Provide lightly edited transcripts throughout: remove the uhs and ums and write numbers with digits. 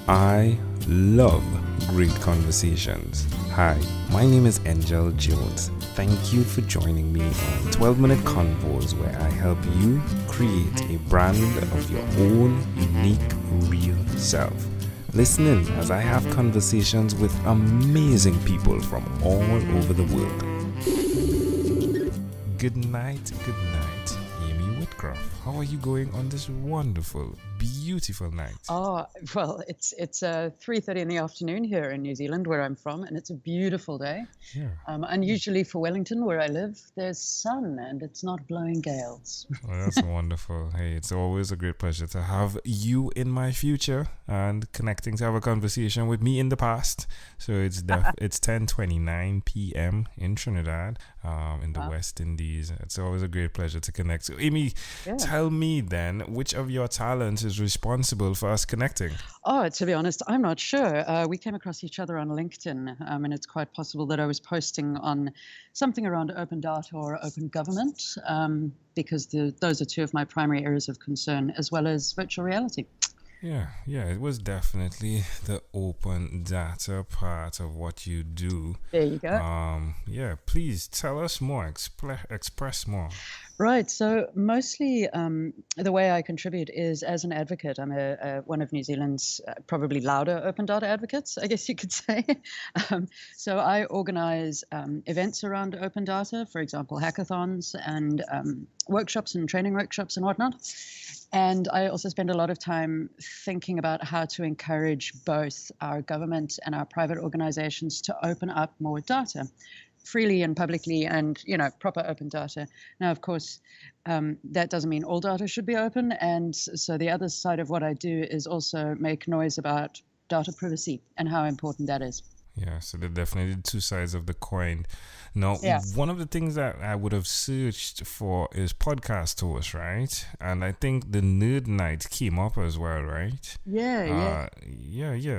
I love great conversations. Hi, my name is Angel Jones. Thank you for joining me on 12-minute convos where I help you create a brand of your own unique, real self. Listen in as I have conversations with amazing people from all over the world. Good night, Aimee Whitcroft. How are you going on this wonderful, beautiful night? Oh, well, it's 3:30 in the afternoon here in New Zealand, where I'm from, and it's a beautiful day. Yeah. Unusually for Wellington, where I live, there's sun and it's not blowing gales. Well, that's wonderful. Hey, it's always a great pleasure to have you in my future and connecting to have a conversation with me in the past. So it's 10:29 p.m. in Trinidad, in the West Indies. It's always a great pleasure to connect. So, Aimee, tell me then, which of your talents is responsible for us connecting? Oh, to be honest, I'm not sure. We came across each other on LinkedIn, and it's quite possible that I was posting on something around open data or open government, because those are two of my primary areas of concern, as well as virtual reality. Yeah, it was definitely the open data part of what you do. There you go. Please tell us more, express more. Right. So mostly the way I contribute is as an advocate. I'm one of New Zealand's probably louder open data advocates, I guess you could say. So I organize events around open data, for example, hackathons and workshops and training workshops and whatnot. And I also spend a lot of time thinking about how to encourage both our government and our private organizations to open up more data freely and publicly and, proper open data. Now, of course, that doesn't mean all data should be open. And so the other side of what I do is also make noise about data privacy and how important that is. Yeah, so they're definitely two sides of the coin. Now, One of the things that I would have searched for is podcast hosts, right? And I think the Nerd Night came up as well, right? Yeah.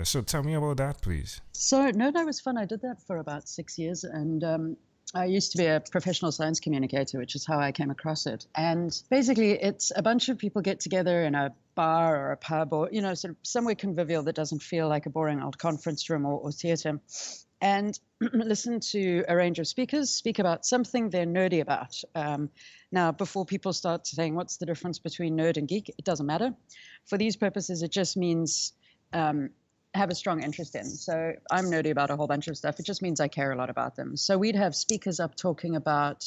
So tell me about that, please. So Nerd Night was fun. I did that for about 6 years, and I used to be a professional science communicator, which is how I came across it. And basically, it's a bunch of people get together in a bar or a pub or, sort of somewhere convivial that doesn't feel like a boring old conference room or theatre, and listen to a range of speakers speak about something they're nerdy about. Now, before people start saying, what's the difference between nerd and geek? It doesn't matter. For these purposes, it just means have a strong interest in. So I'm nerdy about a whole bunch of stuff. It just means I care a lot about them. So we'd have speakers up talking about,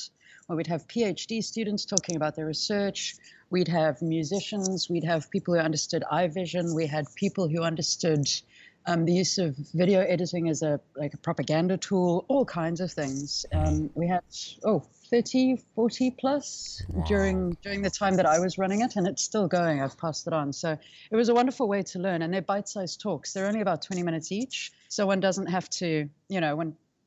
we'd have PhD students talking about their research. We'd have musicians. We'd have people who understood iVision. We had people who understood the use of video editing as a propaganda tool, all kinds of things. We had 30, 40 plus during the time that I was running it, and it's still going. I've passed it on. So it was a wonderful way to learn, and they're bite-sized talks. They're only about 20 minutes each, so one doesn't have to,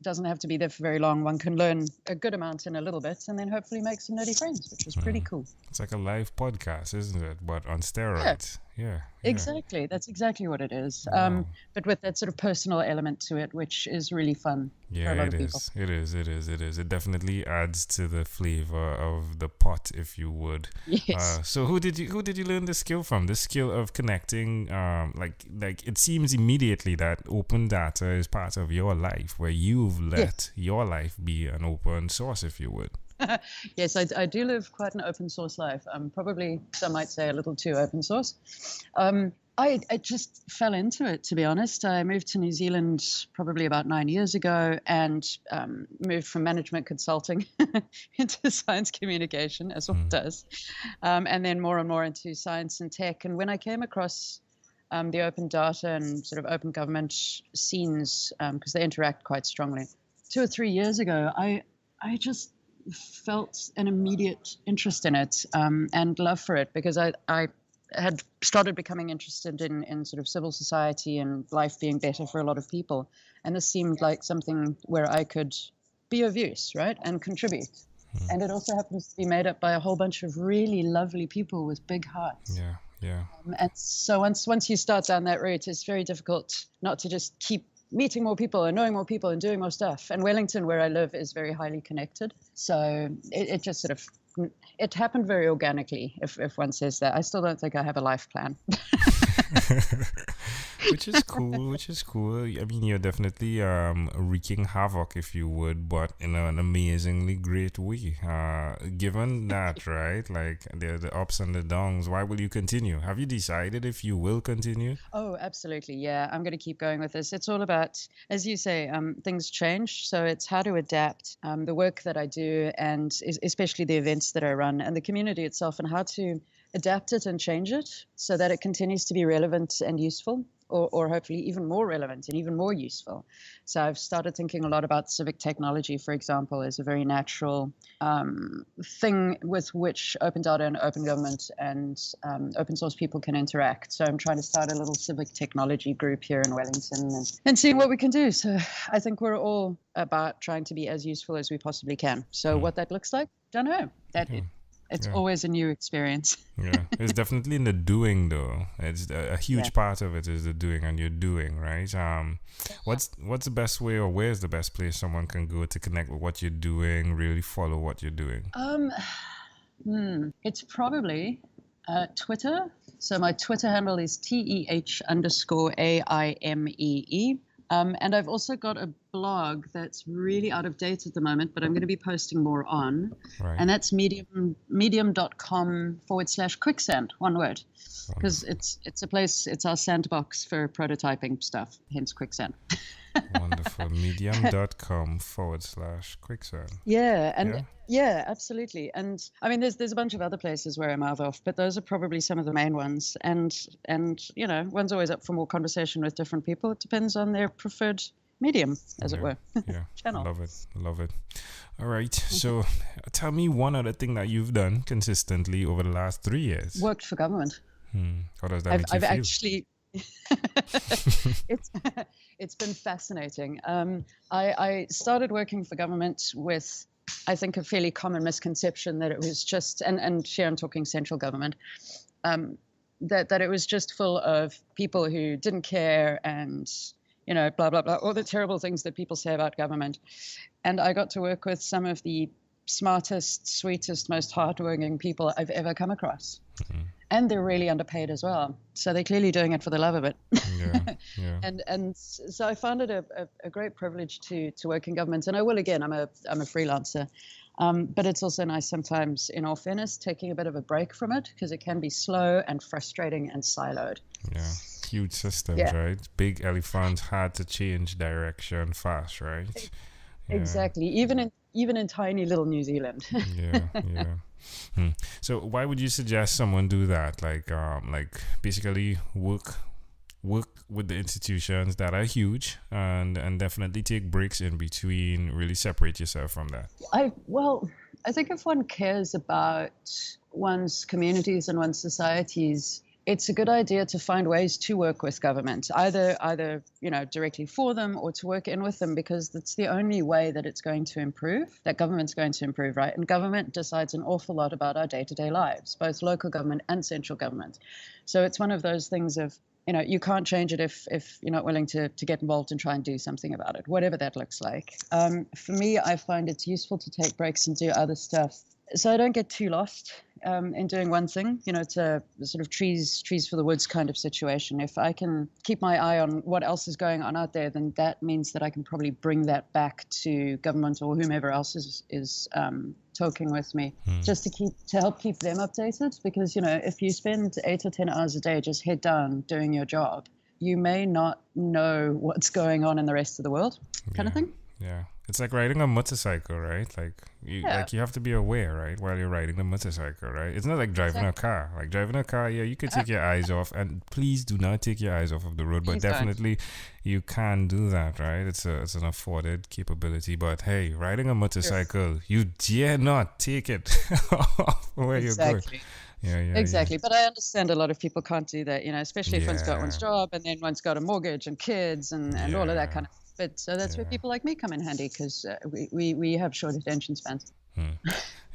doesn't have to be there for very long. One can learn a good amount in a little bit and then hopefully make some nerdy friends, which is pretty cool. It's like a live podcast, isn't it? But on steroids. Yeah. Exactly. That's exactly what it is. Wow. But with that sort of personal element to it, which is really fun. Yeah, for a lot it of is. people. It is. It definitely adds to the flavor of the pot, if you would. Yes. So who did you learn this skill from? This skill of connecting, like it seems immediately that open data is part of your life, where you've let your life be an open source, if you would. Yes, I do live quite an open source life. Probably some might say a little too open source. I just fell into it, to be honest. I moved to New Zealand probably about 9 years ago and moved from management consulting into science communication, as one does, and then more and more into science and tech. And when I came across the open data and sort of open government scenes, because they interact quite strongly, 2 or 3 years ago, I just felt an immediate interest in it and love for it, because I had started becoming interested in sort of civil society and life being better for a lot of people. And this seemed like something where I could be of use, right, and contribute. And it also happens to be made up by a whole bunch of really lovely people with big hearts. Yeah. And so once you start down that route, it's very difficult not to just keep meeting more people and knowing more people and doing more stuff. And Wellington, where I live, is very highly connected. So it just sort of, it happened very organically, if one says that. I still don't think I have a life plan. Which is cool. Which is cool. I mean, you're definitely wreaking havoc, if you would, but in an amazingly great way. Given that, right? Like the ups and the downs. Why will you continue? Have you decided if you will continue? Oh, absolutely. Yeah, I'm going to keep going with this. It's all about, as you say, things change. So it's how to adapt the work that I do, and especially the events that I run and the community itself, and how to adapt it and change it so that it continues to be relevant and useful, or hopefully even more relevant and even more useful. So I've started thinking a lot about civic technology, for example, as a very natural thing with which open data and open government and open source people can interact. So I'm trying to start a little civic technology group here in Wellington and seeing what we can do. So I think we're all about trying to be as useful as we possibly can. So what that looks like, don't know. It's always a new experience. Yeah, it's definitely in the doing, though. It's a huge part of it is the doing, and you're doing, right? What's the best way, or where's the best place someone can go to connect with what you're doing, really follow what you're doing? It's probably Twitter. So my Twitter handle is TEH_AIMEE. And I've also got a blog that's really out of date at the moment, but I'm going to be posting more on. Right. And that's medium.com/quicksand, one word. Because it's a place, it's our sandbox for prototyping stuff, hence quicksand. Wonderful. Medium.com/quicksand. Yeah, absolutely. And I mean, there's a bunch of other places where I'm out of, but those are probably some of the main ones. And you know, one's always up for more conversation with different people. It depends on their preferred medium, as it were. Yeah, channel. Love it. All right. So tell me one other thing that you've done consistently over the last 3 years. Worked for government. How does that make you feel? Actually... it's been fascinating. I started working for government with, I think, a fairly common misconception that it was just, and here I'm talking central government, that it was just full of people who didn't care and, you know, blah, blah, blah, all the terrible things that people say about government. And I got to work with some of the smartest, sweetest, most hardworking people I've ever come across. And they're really underpaid as well. So they're clearly doing it for the love of it. Yeah. And so I found it a great privilege to work in government. And I will again, I'm a freelancer. But it's also nice sometimes, in all fairness, taking a bit of a break from it, because it can be slow and frustrating and siloed. Yeah. Huge systems, right? Big elephants, hard to change direction fast, right? Exactly. Even in tiny little New Zealand. Yeah. So why would you suggest someone do that? Like basically work with the institutions that are huge and definitely take breaks in between, really separate yourself from that. I think if one cares about one's communities and one's societies, it's a good idea to find ways to work with government, either you know, directly for them or to work in with them, because that's the only way that it's going to improve, that government's going to improve, right? And government decides an awful lot about our day-to-day lives, both local government and central government. So it's one of those things of, you know, you can't change it if you're not willing to get involved and try and do something about it, whatever that looks like. For me, I find it's useful to take breaks and do other stuff, so I don't get too lost in doing one thing. You know, it's a sort of trees for the woods kind of situation. If I can keep my eye on what else is going on out there, then that means that I can probably bring that back to government or whomever else is talking with me, just to help keep them updated. Because, you know, if you spend 8 or 10 hours a day just head down doing your job, you may not know what's going on in the rest of the world, kind of thing. Yeah. It's like riding a motorcycle, right? Like you have to be aware, right, while you're riding the motorcycle, right? It's not like driving a car. Like driving a car, you could take your eyes off, and please do not take your eyes off of the road. But definitely, you can do that, right? It's an afforded capability. But hey, riding a motorcycle, you dare not take it off where you're going. Yeah, exactly. Yeah. But I understand a lot of people can't do that, you know, especially if one's got one's job and then one's got a mortgage and kids and all of that kind of. But so that's where people like me come in handy, because we have short attention spans.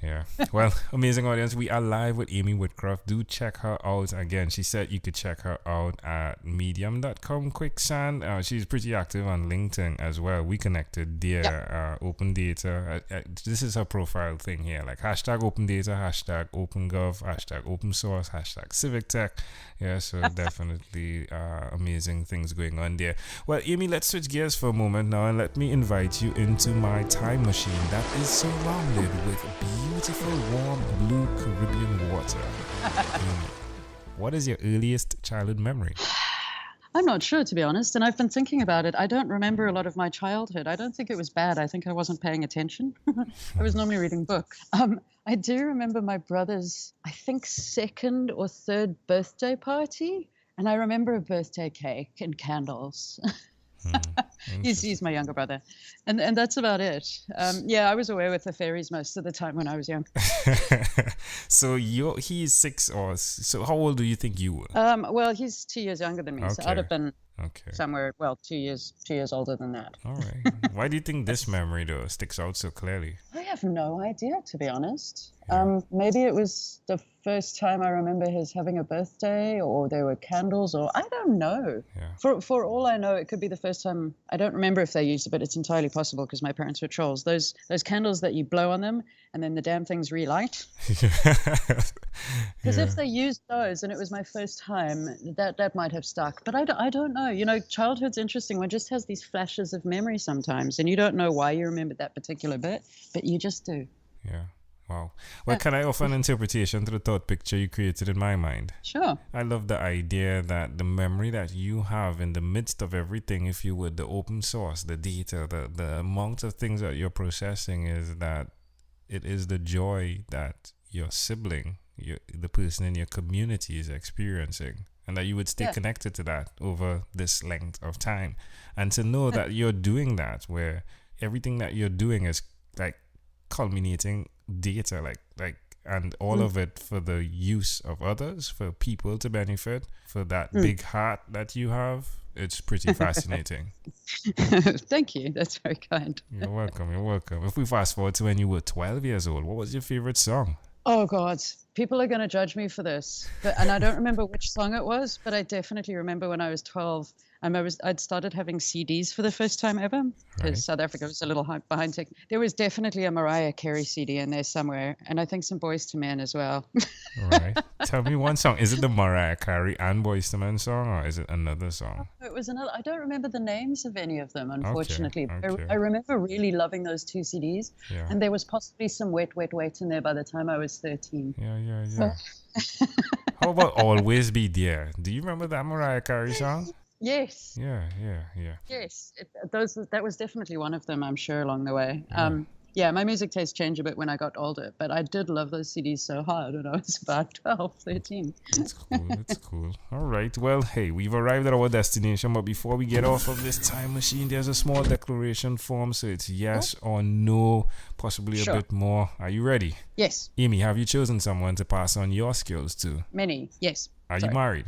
Yeah. Well, amazing audience. We are live with Aimee Whitcroft. Do check her out. Again, she said you could check her out at medium.com quicksand. She's pretty active on LinkedIn as well. We connected there. Yep. Open data. This is her profile thing here. Like hashtag open data, hashtag open gov, hashtag open source, hashtag civic tech. Yeah, so definitely amazing things going on there. Well, Aimee, let's switch gears for a moment now and let me invite you into my time machine that is surrounded with beautiful, warm, blue Caribbean water. What is your earliest childhood memory? I'm not sure, to be honest, and I've been thinking about it. I don't remember a lot of my childhood. I don't think it was bad. I think I wasn't paying attention. I was normally reading books. I do remember my brother's, I think, second or third birthday party, and I remember a birthday cake and candles. He's my younger brother, and that's about it. I was away with the fairies most of the time when I was young. So he's 6 or so. How old do you think you were? Well, he's 2 years younger than me, so I'd have been somewhere 2 years older than that. All right. Why do you think this memory though sticks out so clearly? I have no idea, to be honest. Maybe it was the first time I remember his having a birthday, or there were candles, or I don't know. Yeah. For all I know, it could be the first time. I don't remember if they used it, but it's entirely possible because my parents were trolls. Those candles that you blow on them and then the damn things relight. Because if they used those and it was my first time, that might have stuck. But I don't know. You know, childhood's interesting. One just has these flashes of memory sometimes, and you don't know why you remembered that particular bit, but you just do. Yeah. Wow. Well, can I offer an interpretation to the thought picture you created in my mind? Sure. I love the idea that the memory that you have in the midst of everything, if you would, the open source, the data, the amount of things that you're processing, is that it is the joy that your sibling, the person in your community is experiencing, and that you would stay connected to that over this length of time. And to know that you're doing that, where everything that you're doing is like culminating data, like and all of it for the use of others, for people to benefit, for that big heart that you have. It's pretty fascinating. Thank you. That's very kind. You're welcome. If we fast forward to when you were 12 years old, what was your favorite song? Oh, God. People are going to judge me for this. And I don't remember which song it was, but I definitely remember when I was 12, I'd started having CDs for the first time ever, because South Africa was a little behind tech. There was definitely a Mariah Carey CD in there somewhere, and I think some Boyz II Men as well. Right. Tell me one song. Is it the Mariah Carey and Boyz II Men song, or is it another song? It was another. I don't remember the names of any of them, unfortunately. Okay. I remember really loving those two CDs, and there was possibly some Wet, Wet, Wet in there by the time I was 13. Yeah. How about Always Be There? Do you remember that Mariah Carey song? Yes. Yeah. Yes, that was definitely one of them, I'm sure, along the way. My music taste changed a bit when I got older, but I did love those CDs so hard when I was about 12, 13. It's cool. All right. Well, hey, we've arrived at our destination, but before we get off of this time machine, there's a small declaration form, so it's yes or no, possibly a bit more. Are you ready? Yes. Aimee, have you chosen someone to pass on your skills to? Many, yes. Are you married?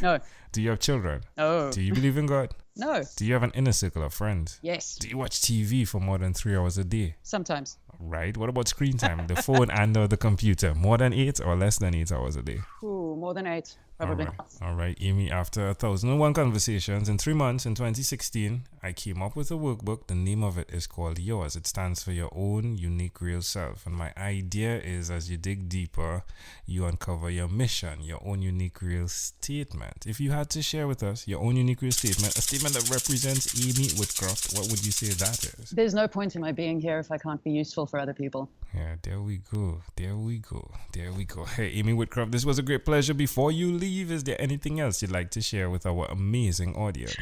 No. Do you have children? No. Do you believe in God? No. Do you have an inner circle of friends? Yes. Do you watch TV for more than 3 hours a day? Sometimes. Right. What about screen time? The phone and or the computer? More than 8 or less than 8 hours a day? Ooh, more than 8, probably. All right, Aimee, after 1,001 conversations in 3 months in 2016, I came up with a workbook. The name of it is called Yours. It stands for Your Own Unique Real Self. And my idea is, as you dig deeper, you uncover your mission, your own unique real statement. If you had to share with us your own unique real statement, a statement that represents Aimee Whitcroft, what would you say that is? There's no point in my being here if I can't be useful for other people. Yeah, there we go. Hey, Aimee Whitcroft, this was a great pleasure. Before you leave, is there anything else you'd like to share with our amazing audience?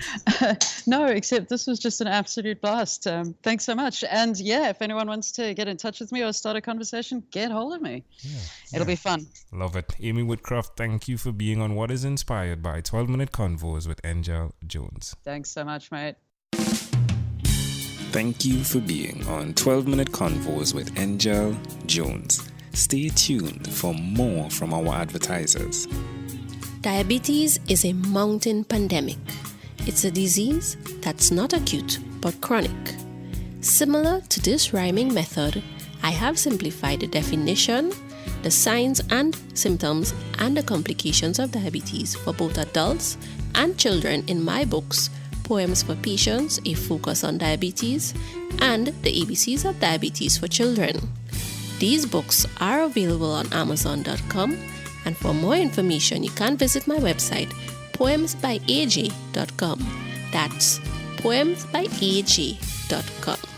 No, except this was just an absolute blast. Thanks so much. And if anyone wants to get in touch with me or start a conversation, get hold of me. It'll be fun. Love it. Aimee Whitcroft, thank you for being on What is Inspired by 12-Minute Convos with Angel Jones. Thanks so much, mate. Thank you for being on 12-Minute Convos with Angel Jones. Stay tuned for more from our advertisers. Diabetes is a mountain pandemic. It's a disease that's not acute but chronic. Similar to this rhyming method, I have simplified the definition, the signs and symptoms, and the complications of diabetes for both adults and children in my books, Poems for Patients, A Focus on Diabetes, and The ABCs of Diabetes for Children. These books are available on Amazon.com, and for more information, you can visit my website, poemsbyaj.com. That's poemsbyaj.com.